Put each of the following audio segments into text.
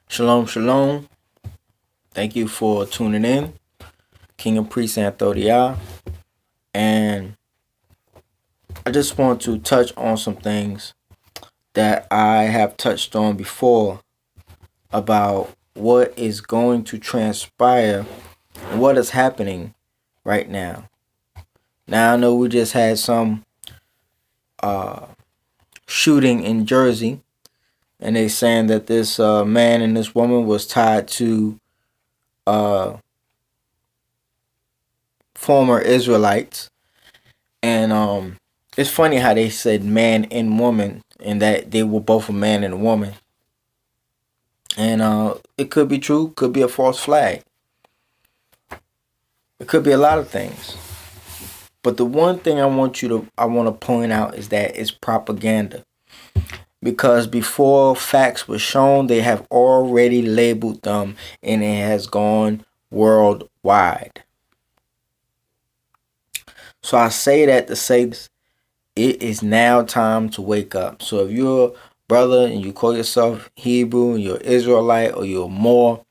Shalom, shalom. Thank you for tuning in. King and Priest Anthothiyah. And I just want to touch on some things that I have touched on before about what is going to transpire and what is happening right now. Now, I know we just had some shooting in Jersey, and they saying that this man and this woman was tied to former Israelites. And it's funny how they said man and woman, and that they were both a man and a woman. And it could be true, could be a false flag. It could be a lot of things. But the one thing I want to point out is that it's propaganda. Because before facts were shown, they have already labeled them, and it has gone worldwide. So I say that to say this. It is now time to wake up. So if you're a brother and you call yourself Hebrew and you're Israelite or you're Moor,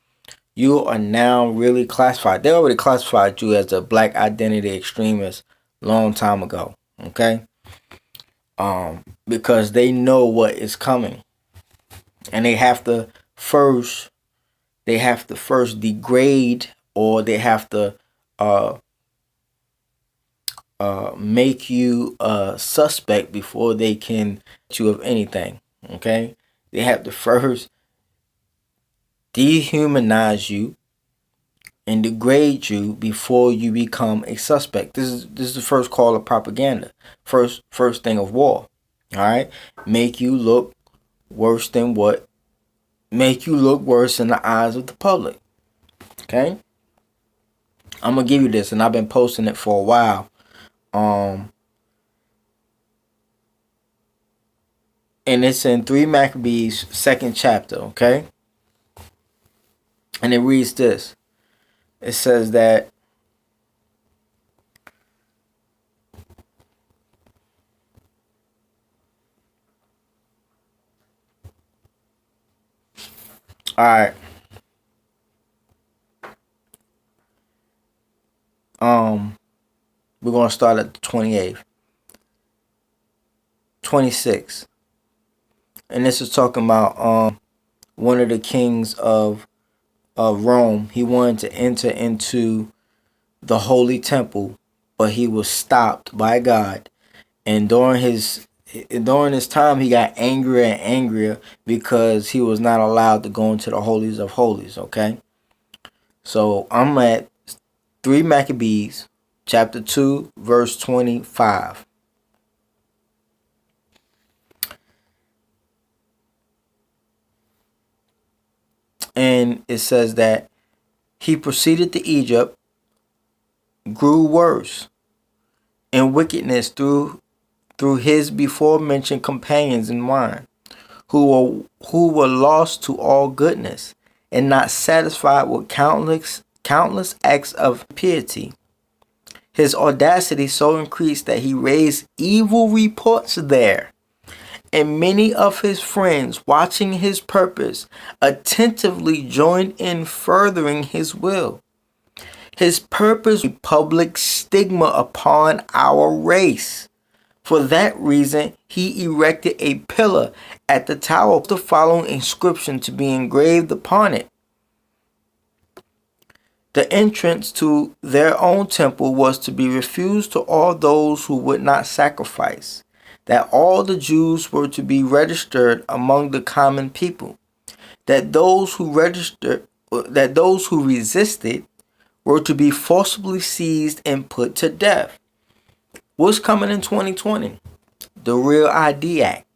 you are now really classified. They already classified you as a black identity extremist long time ago. Okay? Because they know what is coming. And they have to first degrade, or they have to make you a suspect before they can accuse you of anything. Okay? They have to first dehumanize you and degrade you before you become a suspect. This is the first call of propaganda. First thing of war. All right? Make you look worse in the eyes of the public. Okay? I'm gonna give you this, and I've been posting it for a while. And it's in 3 Maccabees, 2nd chapter, okay? And it reads this. It says that alright. We're gonna start at the 28th. 26. And this is talking about one of the kings of Rome. He wanted to enter into the holy temple, but he was stopped by God. And during his time, he got angrier and angrier because he was not allowed to go into the holies of holies. Okay, so I'm at 3 Maccabees, chapter 2, verse 25. And it says that he proceeded to Egypt, grew worse in wickedness through his before mentioned companions in wine, who were lost to all goodness, and not satisfied with countless acts of piety. His audacity so increased that he raised evil reports there, and many of his friends, watching his purpose, attentively joined in furthering his will. His purpose was a public stigma upon our race. For that reason, he erected a pillar at the tower with the following inscription to be engraved upon it. The entrance to their own temple was to be refused to all those who would not sacrifice, that all the Jews were to be registered among the common people, that those who resisted were to be forcibly seized and put to death. What's coming in 2020? The Real ID Act.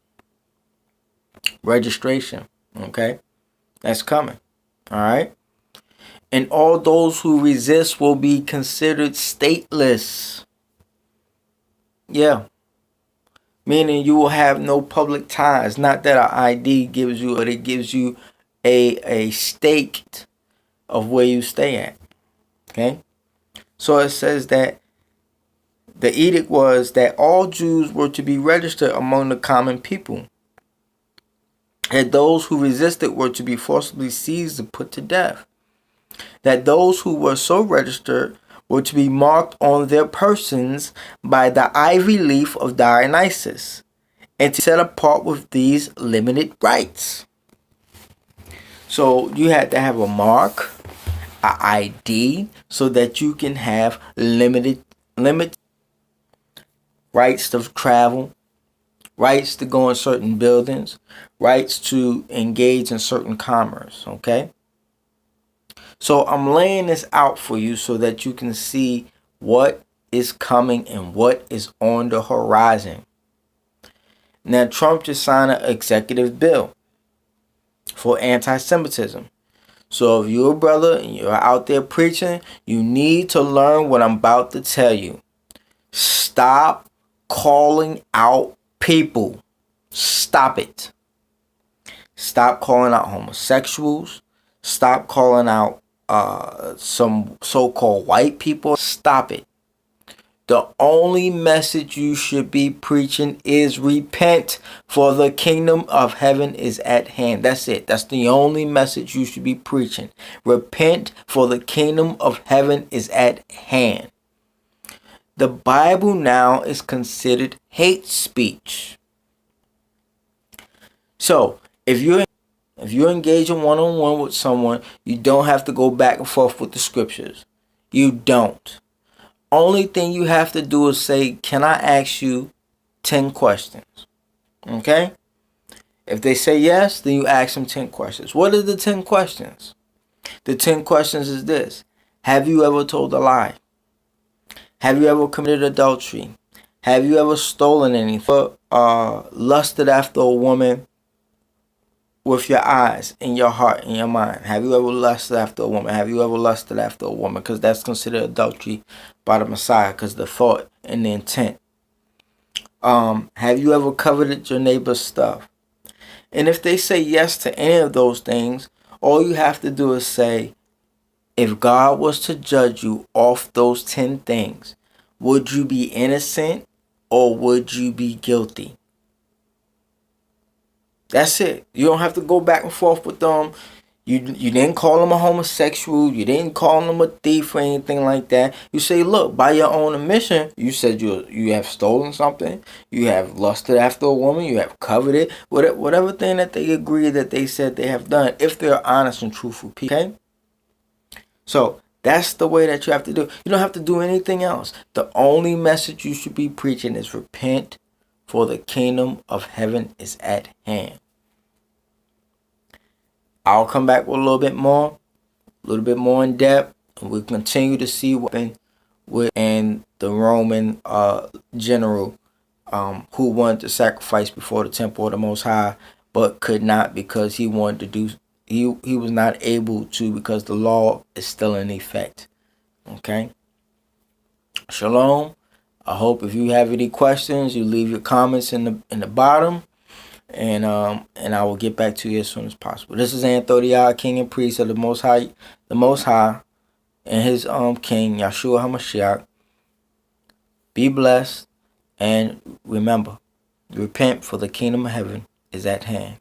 Registration. Okay? That's coming. Alright? And all those who resist will be considered stateless. Yeah. Meaning you will have no public ties. Not that an ID gives you, but it gives you a stake of where you stay at. Okay? So it says that the edict was that all Jews were to be registered among the common people, that those who resisted were to be forcibly seized and put to death, that those who were so registered were to be marked on their persons by the ivy leaf of Dionysus, and to set apart with these limited rites. So you had to have a mark, an ID, so that you can have limited rights to travel, rights to go in certain buildings, rights to engage in certain commerce. Okay? So I'm laying this out for you so that you can see what is coming and what is on the horizon. Now, Trump just signed an executive bill for anti-Semitism. So if you're a brother and you're out there preaching, you need to learn what I'm about to tell you. Stop calling out people. Stop it. Stop calling out homosexuals. Stop calling out some so-called white people. Stop it. The only message you should be preaching is repent, for the kingdom of heaven is at hand. That's it. That's the only message you should be preaching. Repent, for the kingdom of heaven is at hand. The Bible now is considered hate speech. So, if you're engaging one-on-one with someone, you don't have to go back and forth with the scriptures. You don't. Only thing you have to do is say, can I ask you 10 questions? Okay? If they say yes, then you ask them 10 questions. What are the 10 questions? The 10 questions is this. Have you ever told a lie? Have you ever committed adultery? Have you ever stolen anything? Lusted after a woman with your eyes, in your heart, in your mind? Have you ever lusted after a woman? Have you ever lusted after a woman? Because that's considered adultery by the Messiah, because the thought and the intent. Have you ever coveted your neighbor's stuff? And if they say yes to any of those things, all you have to do is say, if God was to judge you off those 10 things, would you be innocent or would you be guilty? That's it. You don't have to go back and forth with them. You didn't call them a homosexual. You didn't call them a thief or anything like that. You say, look, by your own admission, you said you have stolen something. You have lusted after a woman. You have coveted. Whatever thing that they agree that they said they have done, if they're honest and truthful people. Okay? So that's the way that you have to do. You don't have to do anything else. The only message you should be preaching is repent, for the kingdom of heaven is at hand. I'll come back with a little bit more in depth, and we'll continue to see what happened with and the Roman general who wanted to sacrifice before the temple of the Most High, but could not because he wanted to do. He was not able to because the law is still in effect. Okay. Shalom. I hope if you have any questions, you leave your comments in the bottom, and I will get back to you as soon as possible. This is Anthothiyah, King and Priest of the Most High, and his King Yahshua HaMashiach. Be blessed, and remember, repent, for the kingdom of heaven is at hand.